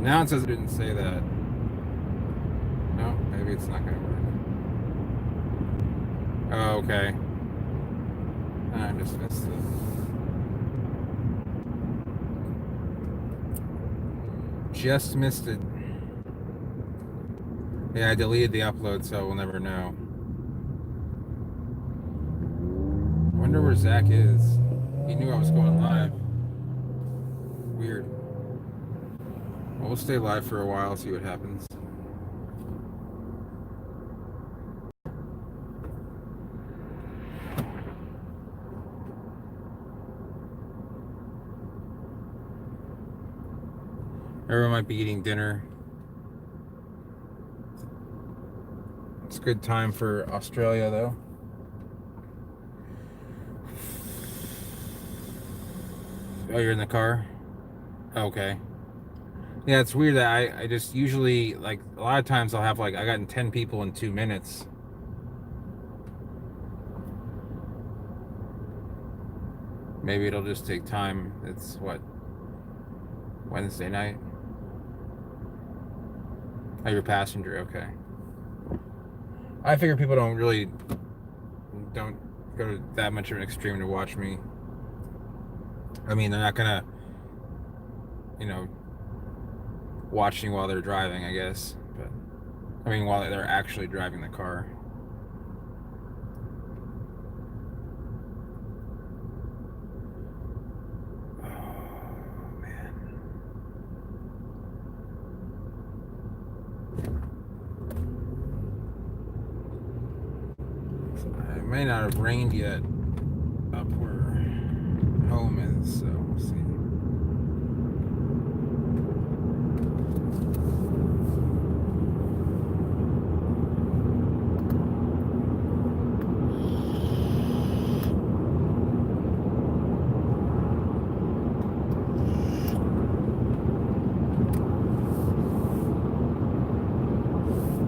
Now it says it didn't say that. No, maybe it's not going to work. Oh, okay. I just missed it. Just missed it. Yeah, I deleted the upload, so we'll never know. I wonder where Zach is. He knew I was going live. Weird. Well, we'll stay live for a while, see what happens. Everyone might be eating dinner. It's a good time for Australia, though. Oh, you're in the car? Okay. Yeah, it's weird that I just usually, like, a lot of times I'll have, like, I got 10 people in 2 minutes. Maybe it'll just take time. It's, what, Wednesday night? Oh, you're a passenger, okay. I figure people don't go to that much of an extreme to watch me. I mean, they're not gonna, watching while they're driving, I guess. But I mean, while they're actually driving the car. Oh man. It may not have rained yet up where home is, so we'll see.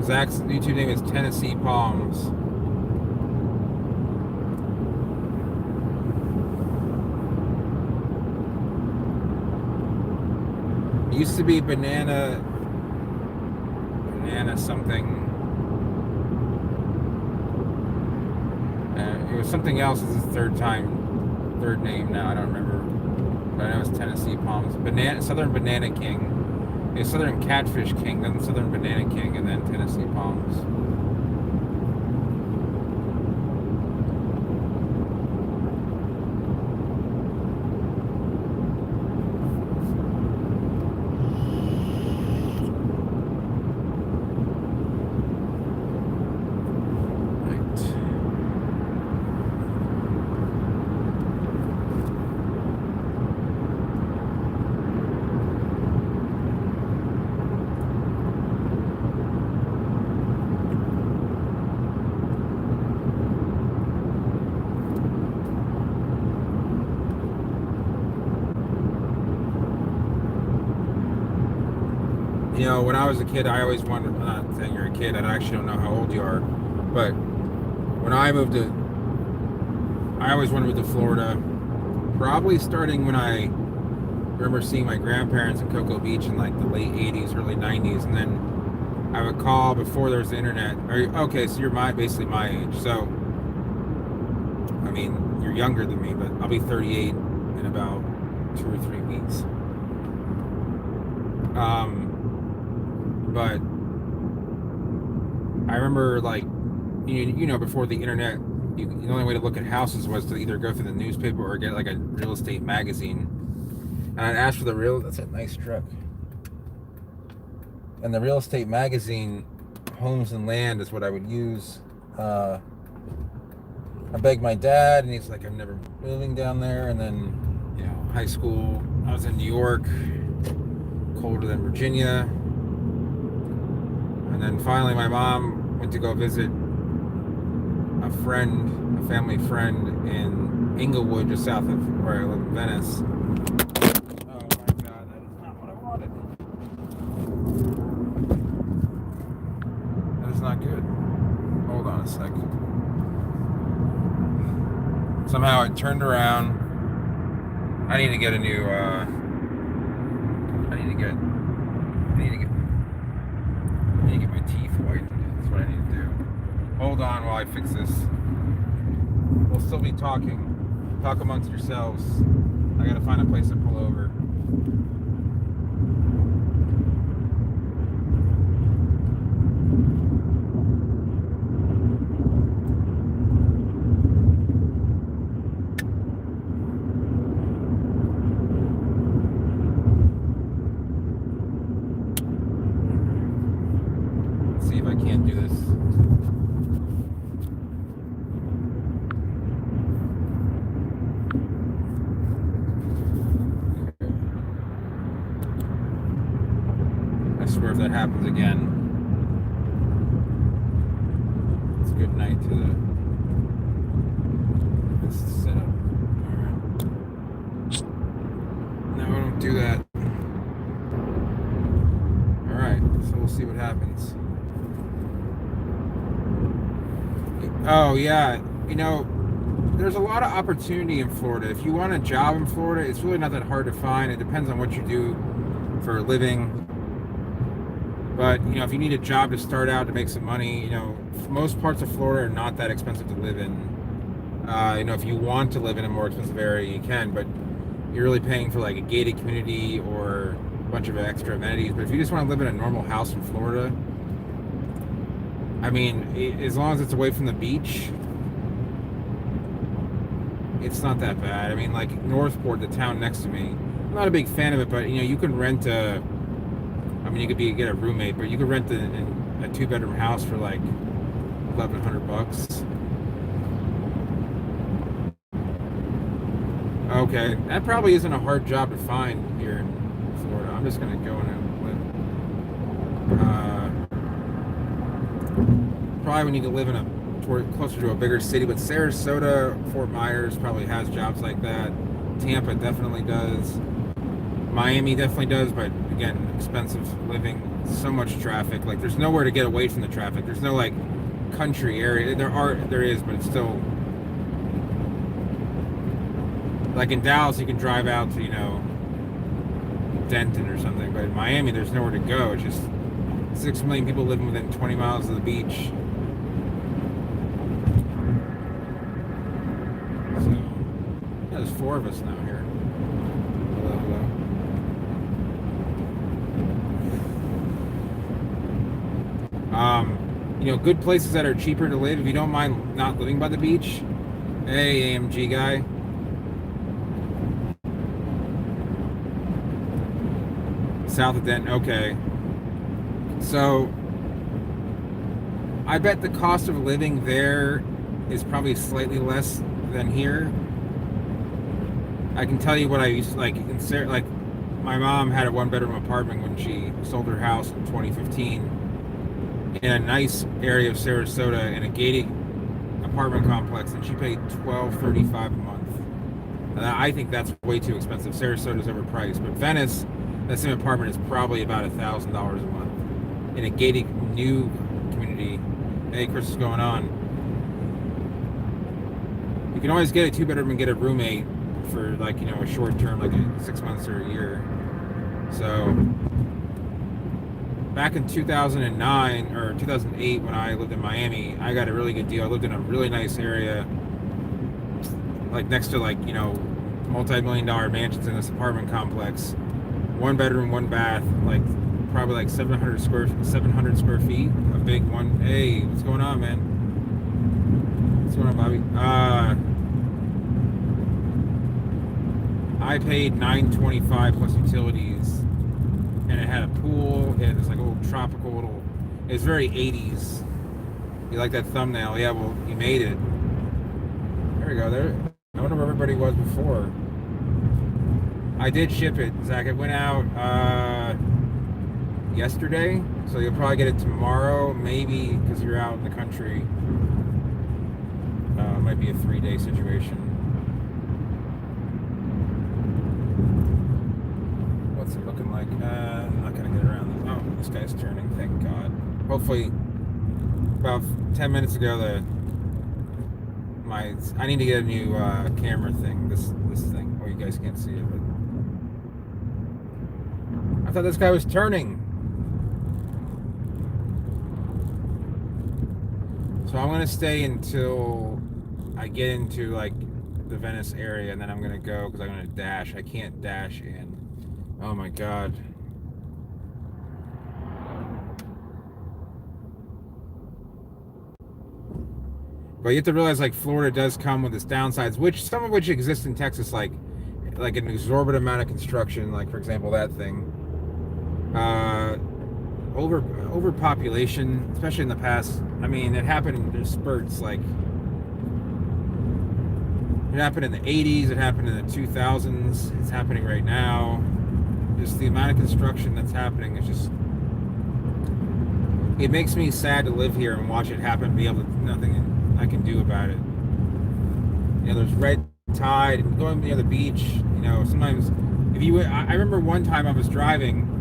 Zach's YouTube name is Tennessee Palms. It used to be banana something. It was something else. It's his third name now. I don't remember. But I know it's Tennessee Palms. Southern Banana King. It's Southern Catfish King, then Southern Banana King, and then Tennessee Palms. When I was a kid, I always wondered, I'm not saying you're a kid, I actually don't know how old you are, but when I always wanted to move to Florida, probably starting when I remember seeing my grandparents in Cocoa Beach in like the late 80s, early 90s, and then I would call before there was the internet. Okay, so you're basically my age, so, I mean, you're younger than me, but I'll be 38 in about 2 or 3 weeks. But I remember, like, before the internet, the only way to look at houses was to either go through the newspaper or get like a real estate magazine. And I'd ask for that's a nice truck. And the real estate magazine, Homes and Land, is what I would use. I begged my dad, and he's like, I'm never moving down there. And then, high school, I was in New York, colder than Virginia. And then finally my mom went to go visit a family friend in Inglewood, just south of where I live in Venice. Oh my God, that is not what I wanted. That is not good. Hold on a sec. Somehow it turned around. I need to get a new, I need to get my teeth whitened. That's what I need to do. Hold on while I fix this. We'll still be talking. Talk amongst yourselves. I gotta find a place to pull over. Let's see if I can't do this. I swear if that happens again, it's a good night to this setup. Alright. No, I don't do that. Alright, so we'll see what happens. Oh, yeah. You know, there's a lot of opportunity in Florida. If you want a job in Florida, it's really not that hard to find. It depends on what you do for a living. But, you know, if you need a job to start out to make some money, you know, most parts of Florida are not that expensive to live in. You know, if you want to live in a more expensive area, you can, but you're really paying for like a gated community or a bunch of extra amenities. But if you just want to live in a normal house in Florida, I mean, as long as it's away from the beach, it's not that bad. I mean, like Northport, the town next to me, I'm not a big fan of it, but, you know, you can rent I mean, you could get a roommate, but you could rent a 2-bedroom house for like $1,100. Okay, that probably isn't a hard job to find here in Florida. I'm just gonna go in and live. Probably we need to live closer to a bigger city, but Sarasota, Fort Myers probably has jobs like that. Tampa definitely does. Miami definitely does, but again, expensive living, so much traffic. Like, there's nowhere to get away from the traffic. There's no like country area. There is, but it's still like in Dallas. You can drive out to, you know, Denton or something, but in Miami, there's nowhere to go. It's just 6 million people living within 20 miles of the beach. So yeah, there's 4 of us now here. Hello, hello. You know, good places that are cheaper to live if you don't mind not living by the beach. Hey, AMG guy. South of Denton, okay. So, I bet the cost of living there is probably slightly less than here. I can tell you what I used to like. Like, my mom had a 1-bedroom apartment when she sold her house in 2015. In a nice area of Sarasota in a gated apartment complex, and she paid $1,235 a month. And I think that's way too expensive. Sarasota's overpriced, but Venice, that same apartment is probably about $1,000 a month in a gated new community. Hey, Chris, what's going on? You can always get a 2-bedroom and get a roommate for, like, you know, a short term, like 6 months or a year. So back in 2009 or 2008, when I lived in Miami, I got a really good deal. I lived in a really nice area, like next to, like, you know, multi-million-dollar mansions in this apartment complex. 1 bedroom, 1 bath, like probably like 700 square feet. A big one. Hey, what's going on, man? What's going on, Bobby? I paid $925 plus utilities. And it had a pool, and it was like a little tropical little, it was very 80s. You like that thumbnail? Yeah, well, you made it. There we go. There. I wonder where everybody was before. I did ship it, Zach. It went out yesterday, so you'll probably get it tomorrow, maybe, because you're out in the country. It might be a 3-day situation. What's it looking like? I'm not gonna get around this. Oh, this guy's turning, thank God. Hopefully, about 10 minutes ago, I need to get a new camera thing. This thing. Oh, you guys can't see it, but I thought this guy was turning. So I'm gonna stay until I get into like the Venice area, and then I'm gonna go because I'm gonna dash. I can't dash in. Oh my god. But you have to realize, like, Florida does come with its downsides, which some of which exist in Texas, like an exorbitant amount of construction, like for example that thing. Uh, overpopulation, especially in the past. I mean, it happened in spurts. Like it happened in the '80s, it happened in the 2000s. It's happening right now. Just the amount of construction that's happening is just. It makes me sad to live here and watch it happen. Be able to nothing I can do about it. You know, there's red tide and going near the beach. You know, sometimes if you, I remember one time I was driving.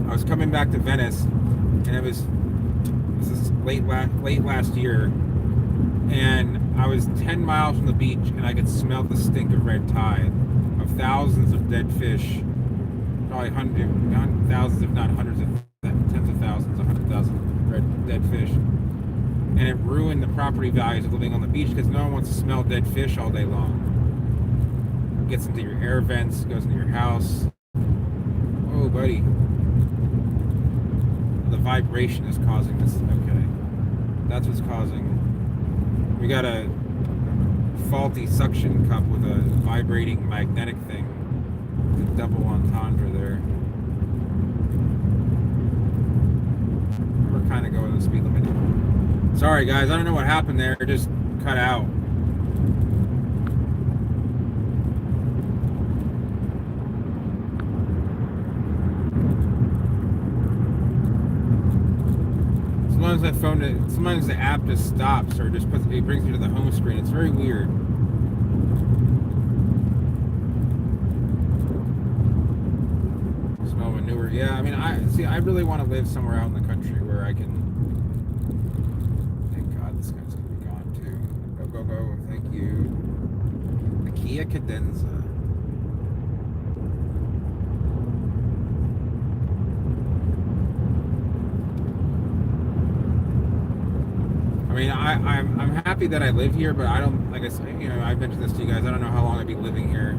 I was coming back to Venice, and this is late last year, and I was 10 miles from the beach, and I could smell the stink of red tide, of thousands of dead fish, probably thousands, if not hundreds of tens of thousands, 100,000 dead fish. And it ruined the property values of living on the beach because no one wants to smell dead fish all day long. It gets into your air vents, goes into your house. Oh, buddy. The vibration is causing this. Okay. That's what's causing. We got a faulty suction cup with a vibrating magnetic thing. It's a double entendre there. We're kind of going the speed limit. Sorry guys, I don't know what happened there. It just cut out. Sometimes the app just stops or just it brings you to the home screen. It's very weird. Smell manure. Yeah, I mean, I really want to live somewhere out in the country where I can. Thank God this guy's gonna be gone too. Go, go, go. Thank you. The Kia Cadenza. I mean, I'm happy that I live here, but I don't, like I said, you know, I've mentioned this to you guys. I don't know how long I'd be living here.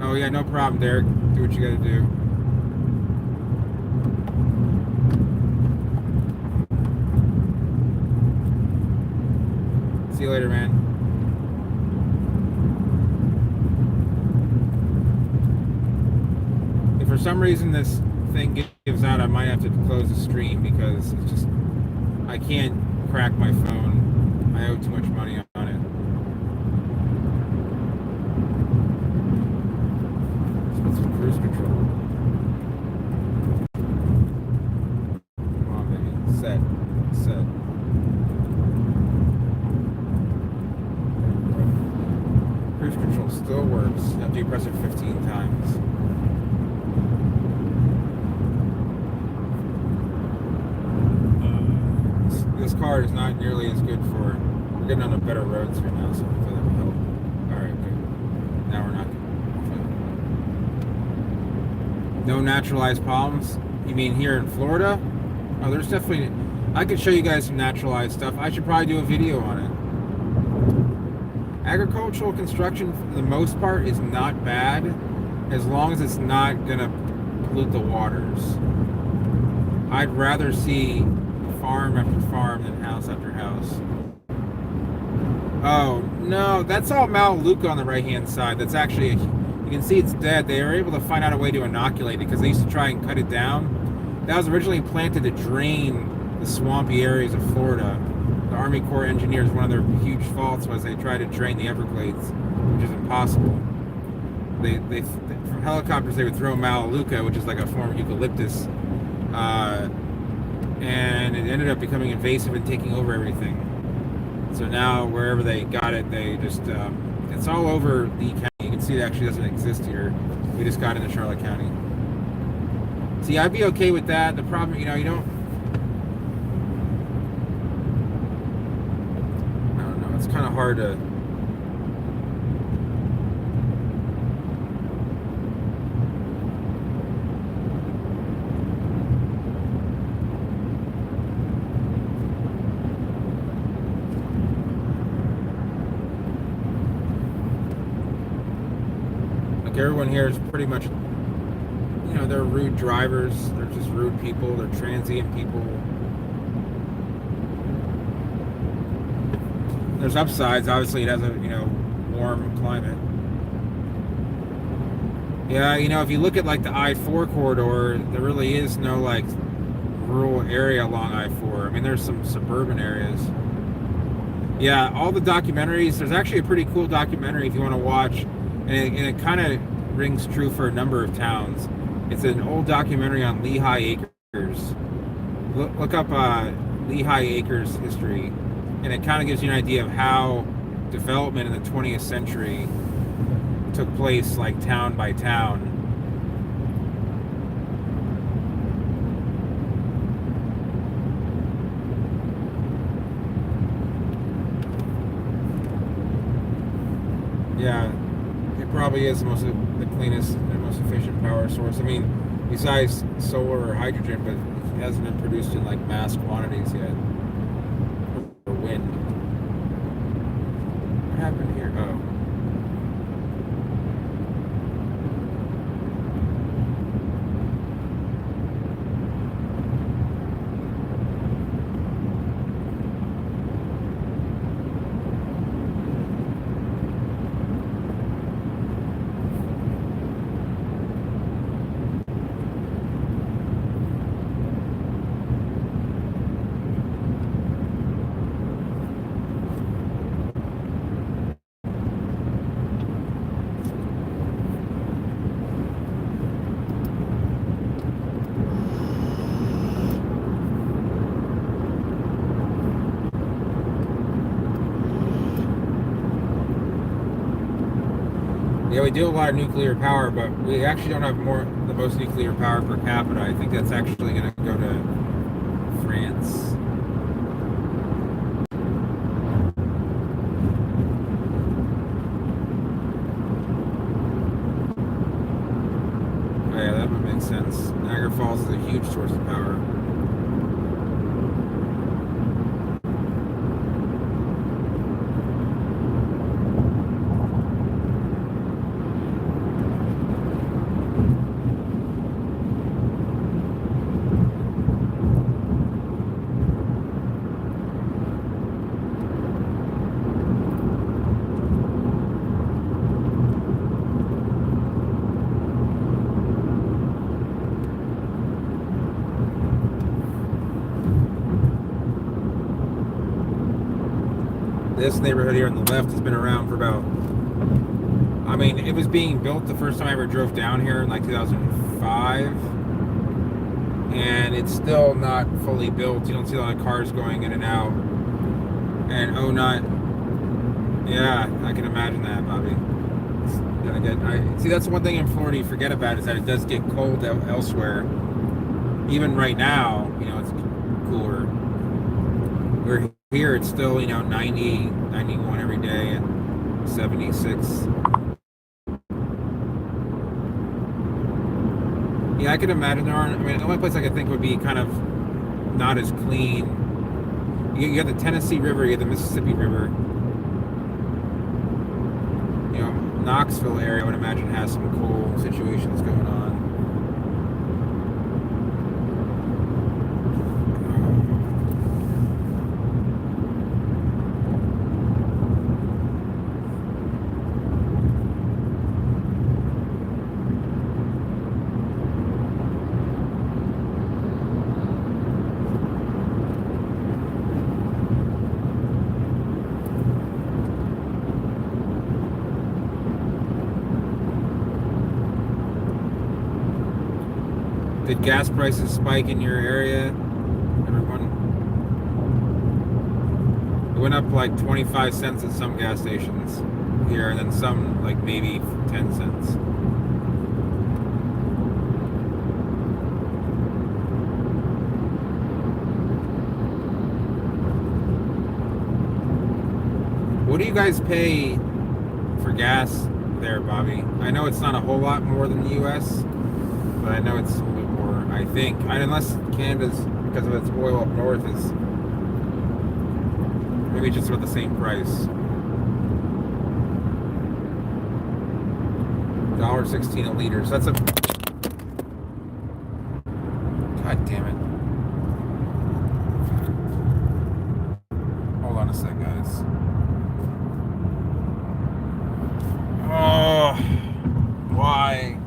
Oh yeah, no problem, Derek. Do what you gotta do. See you later, man. If for some reason this thing gives out, I might have to close the stream because it's just, I can't crack my phone. I owe too much money on it. Let's put some cruise control. Come on, baby. Set. Cruise control still works after you press it 15 times. This car is not nearly as good for. We're getting on a better roads here now, so hopefully that will help. Alright, good. Now we're not. No naturalized palms? You mean here in Florida? Oh, there's definitely. I could show you guys some naturalized stuff. I should probably do a video on it. Agricultural construction, for the most part, is not bad as long as it's not gonna pollute the waters. I'd rather see farm after farm than house after house. Oh no, that's all Melaleuca on the right hand side. That's actually you can see it's dead. They were able to find out a way to inoculate it because they used to try and cut it down. That was originally planted to drain the swampy areas of Florida. The Army Corps engineers, one of their huge faults was they tried to drain the Everglades, which is impossible. They from helicopters they would throw Melaleuca, which is like a form of eucalyptus, and it ended up becoming invasive and taking over everything. So now wherever they got it, they just it's all over Lee County. You can see it actually doesn't exist here. We just got into Charlotte County. See, I'd be okay with that. The problem, you know, you don't. I don't know. It's kind of hard to. Like everyone here is pretty much, they're rude drivers. They're just rude people. They're transient people. There's upsides. Obviously, it has a warm climate. Yeah, if you look at like the I-4 corridor, there really is no like rural area along I-4. I mean, there's some suburban areas. Yeah, all the documentaries. There's actually a pretty cool documentary if you want to watch, and it kind of rings true for a number of towns. It's an old documentary on Lehigh Acres. Look up Lehigh Acres history, and it kind of gives you an idea of how development in the 20th century took place, like town by town. Yeah, it probably is the cleanest and most efficient power source. I mean, besides solar or hydrogen, but it hasn't been produced in like mass quantities yet. Or wind. What happened here? Oh. Yeah, we do a lot of nuclear power, but we actually don't have the most nuclear power per capita. I think that's actually going to go to France. Oh, yeah, that would make sense. Niagara Falls is a huge source of power. This neighborhood here on the left has been around for about, I mean, it was being built the first time I ever drove down here in like 2005, and it's still not fully built. You don't see a lot of cars going in and out. And oh, not, yeah, I can imagine that, Bobby. See, that's one thing in Florida you forget about, is that it does get cold elsewhere. Even right now, it's cooler. We're here, it's still, 90, 91 every day, and 76. Yeah, I could imagine there aren't, the only place I could think would be kind of not as clean. You have the Tennessee River, you have the Mississippi River. Knoxville area, I would imagine, has some cool situations going on. Did gas prices spike in your area, everyone? It went up like 25 cents at some gas stations here, and then some like maybe 10 cents. What do you guys pay for gas there, Bobby? I know it's not a whole lot more than the U.S., but I know it's a little bit more, I think. Unless Canada's, because of its oil up north, is maybe just about the same price. $1.16 a liter. So that's a... God damn it. Hold on a sec, guys. Oh, why?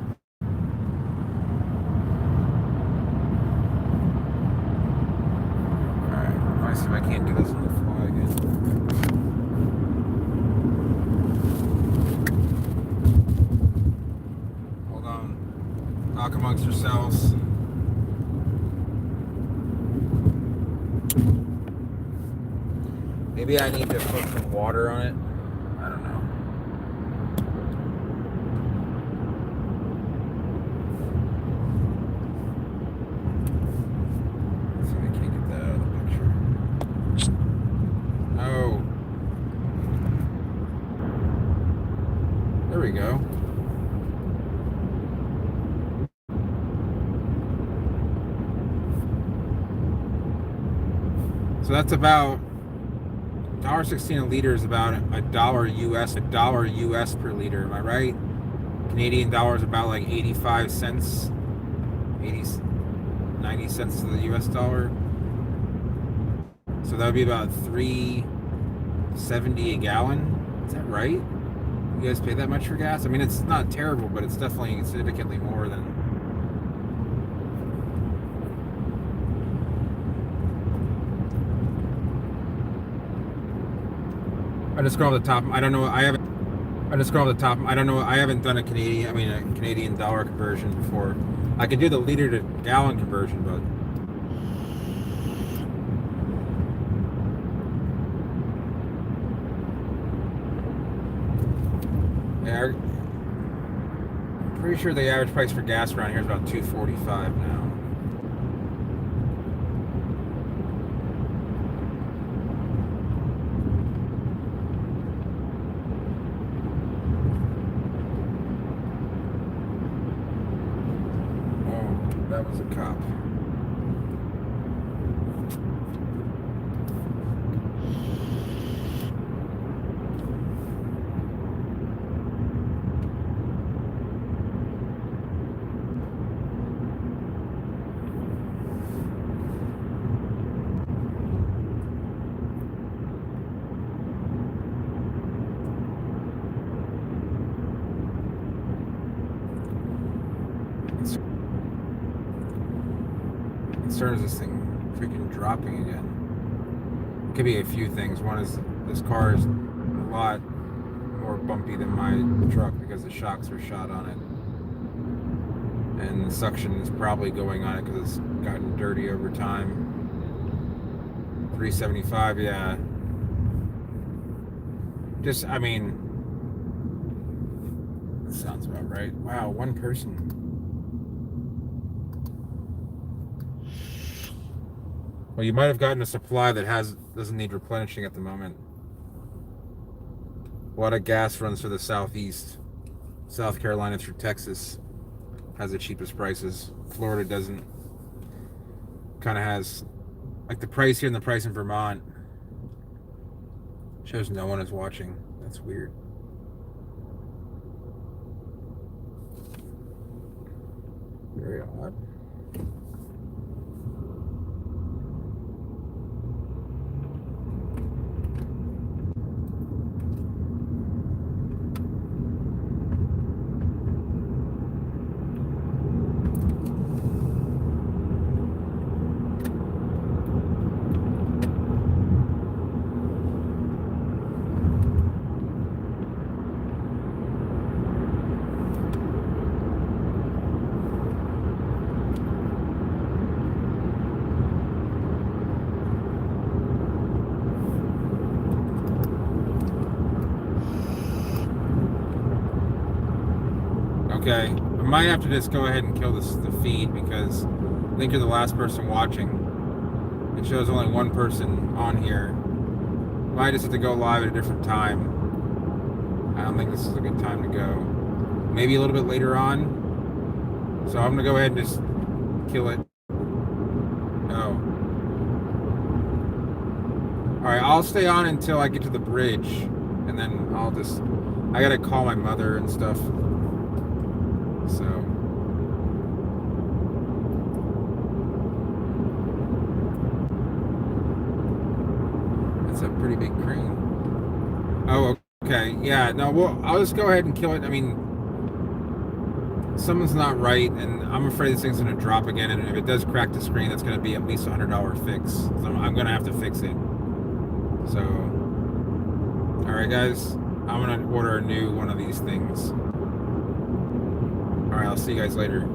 Alright, let me see if I can't do this on the fly again. Hold on. Talk amongst yourselves. Maybe I need to put some water on it. I don't know. Let's see if I can't get that out of the picture. Oh. There we go. So that's about $1.16 a liter is about $1 US per liter. Am I right? Canadian dollar is about like 85 cents, 90 cents to the US dollar. So that would be about $3.70 a gallon. Is that right? You guys pay that much for gas? I mean, it's not terrible, but it's definitely significantly more than... I just scroll off the top. I don't know. I just scroll off the top. I don't know. I haven't done a Canadian dollar conversion before. I could do the liter to gallon conversion, but yeah, I'm pretty sure the average price for gas around here is about $2.45 now. That was a cop. Concern is this thing freaking dropping again. It could be a few things. One is this car is a lot more bumpy than my truck because the shocks are shot on it, and the suction is probably going on it because it's gotten dirty over time. 375, yeah. Just, I mean, that sounds about right. Wow, one person. Well, you might have gotten a supply that doesn't need replenishing at the moment. A lot of gas runs for the southeast. South Carolina through Texas has the cheapest prices. Florida doesn't. Kind of has, like, the price here and the price in Vermont shows no one is watching. That's weird. Very odd. Okay, I might have to just go ahead and kill the feed because I think you're the last person watching. It shows only one person on here. Might just have to go live at a different time. I don't think this is a good time to go. Maybe a little bit later on. So I'm gonna go ahead and just kill it. Oh. Alright, I'll stay on until I get to the bridge. And then I gotta call my mother and stuff. So that's a pretty big crane. Oh, okay. Yeah, no, well, I'll just go ahead and kill it. I mean, something's not right, and I'm afraid this thing's going to drop again, and if it does crack the screen, that's going to be at least $100 fix. So I'm going to have to fix it. So, all right, guys, I'm going to order a new one of these things. All right, I'll see you guys later.